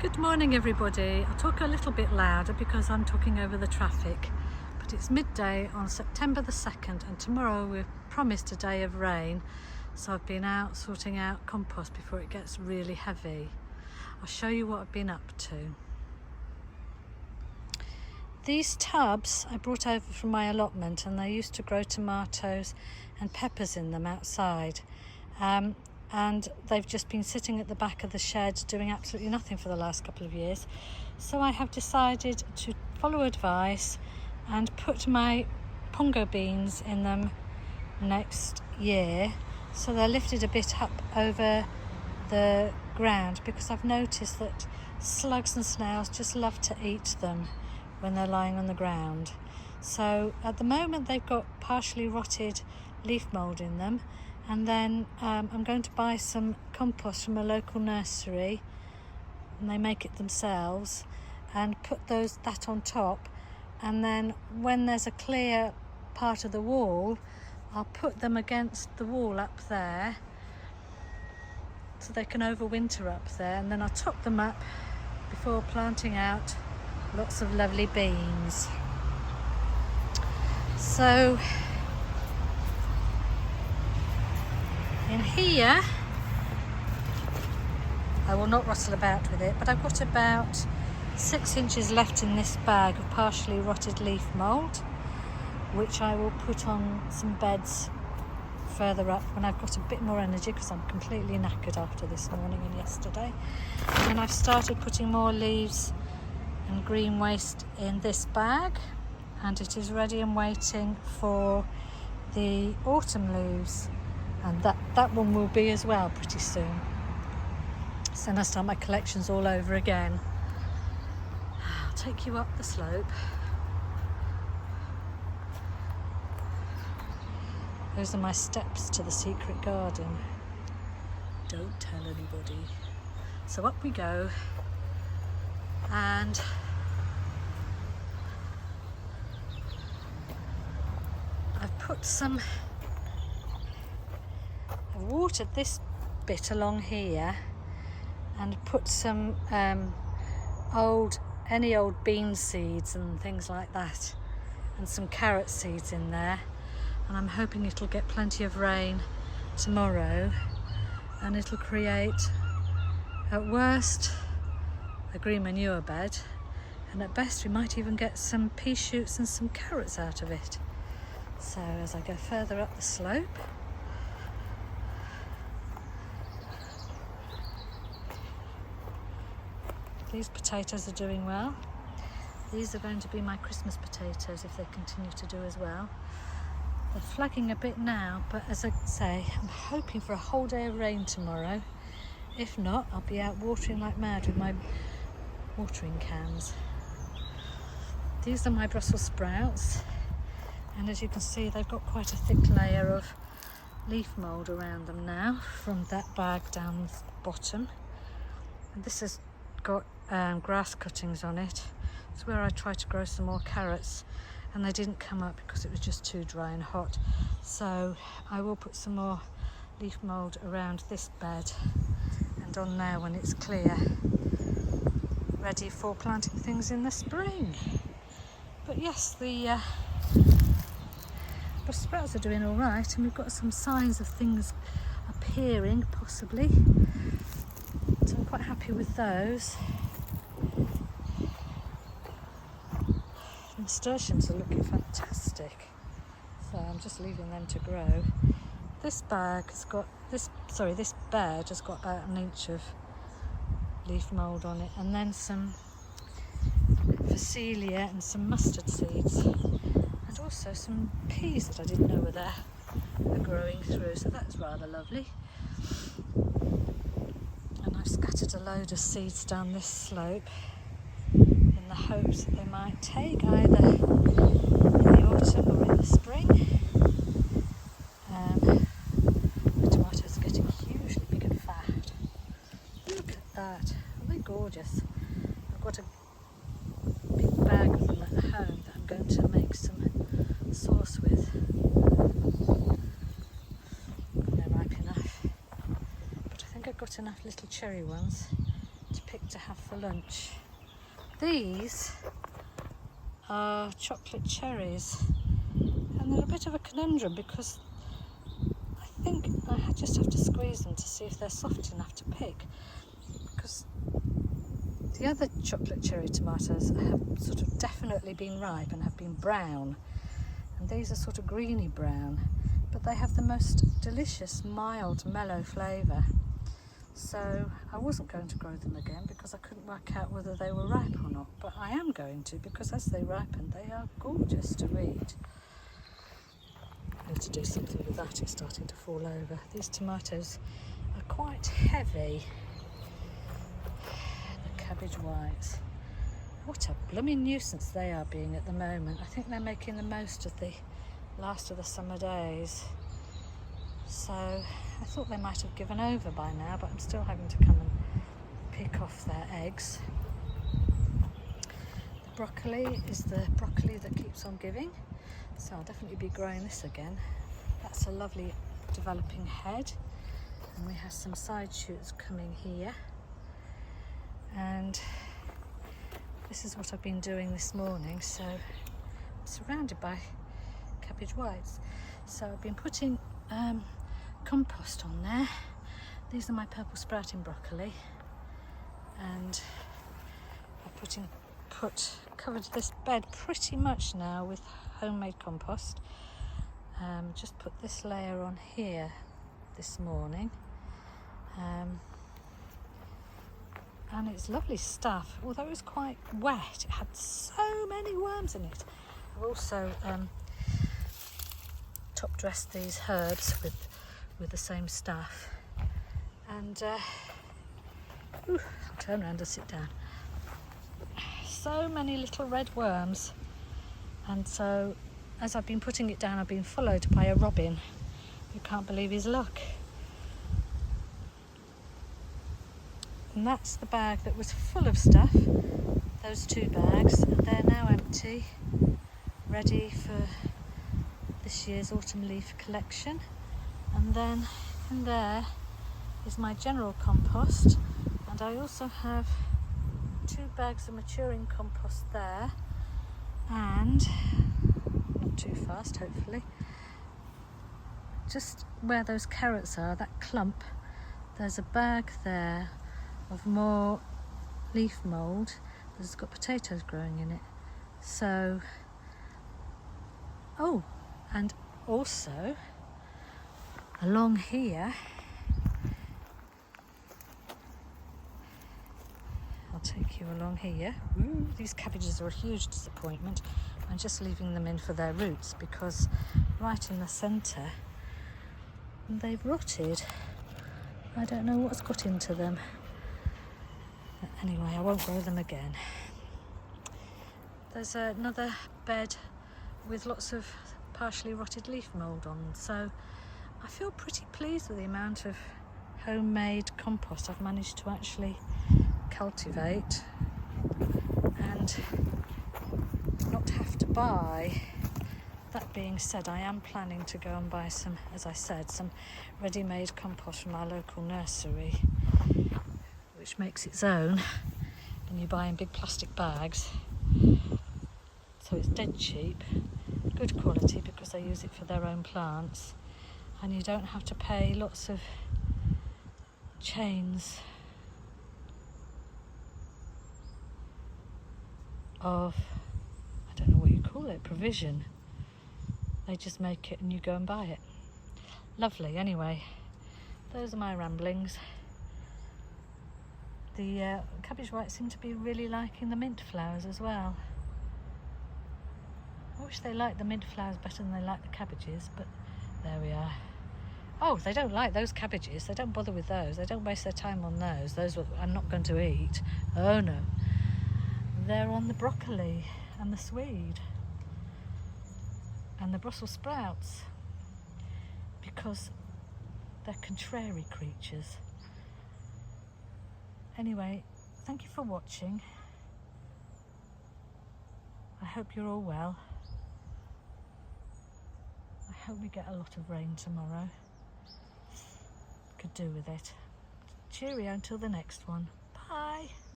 Good morning everybody. I'll talk a little bit louder because I'm talking over the traffic, but it's midday on September the 2nd and tomorrow we're promised a day of rain, so I've been out sorting out compost before it gets really heavy. I'll show you what I've been up to. These tubs I brought over from my allotment, and they used to grow tomatoes and peppers in them outside. And they've just been sitting at the back of the shed doing absolutely nothing for the last couple of years. So I have decided to follow advice and put my pongo beans in them next year, so they're lifted a bit up over the ground, because I've noticed that slugs and snails just love to eat them when they're lying on the ground. So at the moment they've got partially rotted leaf mould in them, and then I'm going to buy some compost from a local nursery, and they make it themselves, and put that on top, and then when there's a clear part of the wall I'll put them against the wall up there so they can overwinter up there, and then I'll top them up before planting out lots of lovely beans. So in here, I will not rustle about with it, but I've got about 6 inches left in this bag of partially rotted leaf mould, which I will put on some beds further up when I've got a bit more energy, because I'm completely knackered after this morning and yesterday. And I've started putting more leaves and green waste in this bag, and it is ready and waiting for the autumn leaves, and that one will be as well pretty soon. So then I start my collections all over again. I'll take you up the slope. Those are my steps to the secret garden. Don't tell anybody. So up we go, and I've watered this bit along here and put some any old bean seeds and things like that, and some carrot seeds in there, and I'm hoping it'll get plenty of rain tomorrow, and it'll create, at worst, a green manure bed, and at best we might even get some pea shoots and some carrots out of it. So as I go further up the slope, these potatoes are doing well. These are going to be my Christmas potatoes if they continue to do as well. They're flagging a bit now, but as I say, I'm hoping for a whole day of rain tomorrow. If not, I'll be out watering like mad with my watering cans. These are my Brussels sprouts, and as you can see they've got quite a thick layer of leaf mould around them now from that bag down the bottom. And this has got grass cuttings on it. It's where I tried to grow some more carrots, and they didn't come up because it was just too dry and hot. So I will put some more leaf mould around this bed and on there when it's clear, ready for planting things in the spring. But yes, the sprouts are doing all right, and we've got some signs of things appearing possibly, so I'm quite happy with those. Nasturtiums are looking fantastic, so I'm just leaving them to grow. This bed has got about an inch of leaf mould on it, and then some phacelia and some mustard seeds, and also some peas that I didn't know were there are growing through, so that's rather lovely. And I've scattered a load of seeds down this slope in the hopes that they might take either in the autumn or in the spring. The tomatoes are getting hugely big and fat. Look at that, are they gorgeous? I've got a big bag of them at home that I'm going to make some sauce with. They're ripe enough, but I think I've got enough little cherry ones to pick to have for lunch. These are chocolate cherries, and they're a bit of a conundrum because I think I just have to squeeze them to see if they're soft enough to pick, because the other chocolate cherry tomatoes have sort of definitely been ripe and have been brown, and these are sort of greeny brown, but they have the most delicious mild mellow flavour. So I wasn't going to grow them again because I couldn't work out whether they were ripe or not, but I am going to, because as they ripen they are gorgeous to eat. I need to do something with that, it's starting to fall over. These tomatoes are quite heavy. The cabbage whites. What a blooming nuisance they are being at the moment. I think they're making the most of the last of the summer days. So I thought they might have given over by now, but I'm still having to come and pick off their eggs. The broccoli is the broccoli that keeps on giving, so I'll definitely be growing this again. That's a lovely developing head, and we have some side shoots coming here. And this is what I've been doing this morning, so I'm surrounded by cabbage whites. So I've been putting compost on there. These are my purple sprouting broccoli, and I've covered this bed pretty much now with homemade compost. Just put this layer on here this morning, and it's lovely stuff, although it was quite wet. It had so many worms in it. I've also top dressed these herbs with the same stuff, and I'll turn around and sit down. So many little red worms, and so as I've been putting it down, I've been followed by a robin who can't believe his luck. And that's the bag that was full of stuff, those 2 bags, and they're now empty, ready for this year's autumn leaf collection. And then in there is my general compost, and I also have 2 bags of maturing compost there, and not too fast hopefully, just where those carrots are, that clump, there's a bag there of more leaf mould that's got potatoes growing in it. So, oh, and also along here, I'll take you along here. Ooh, these cabbages are a huge disappointment. I'm just leaving them in for their roots, because right in the centre they've rotted. I don't know what's got into them. But anyway, I won't grow them again. There's another bed with lots of partially rotted leaf mould on, so I feel pretty pleased with the amount of homemade compost I've managed to actually cultivate and not have to buy. That being said, I am planning to go and buy some, as I said, some ready-made compost from our local nursery, which makes its own, and you buy in big plastic bags, so it's dead cheap, good quality because they use it for their own plants, and you don't have to pay lots of chains of, I don't know what you call it, provision. They just make it and you go and buy it. Lovely. Anyway, those are my ramblings. The cabbage whites seem to be really liking the mint flowers as well. I wish they liked the mint flowers better than they like the cabbages, but there we are. Oh, they don't like those cabbages. They don't bother with those. They don't waste their time on those. Those I'm not going to eat. Oh no. They're on the broccoli and the swede and the Brussels sprouts, because they're contrary creatures. Anyway, thank you for watching. I hope you're all well. I hope we get a lot of rain tomorrow. Could do with it. Cheerio until the next one. Bye. Bye.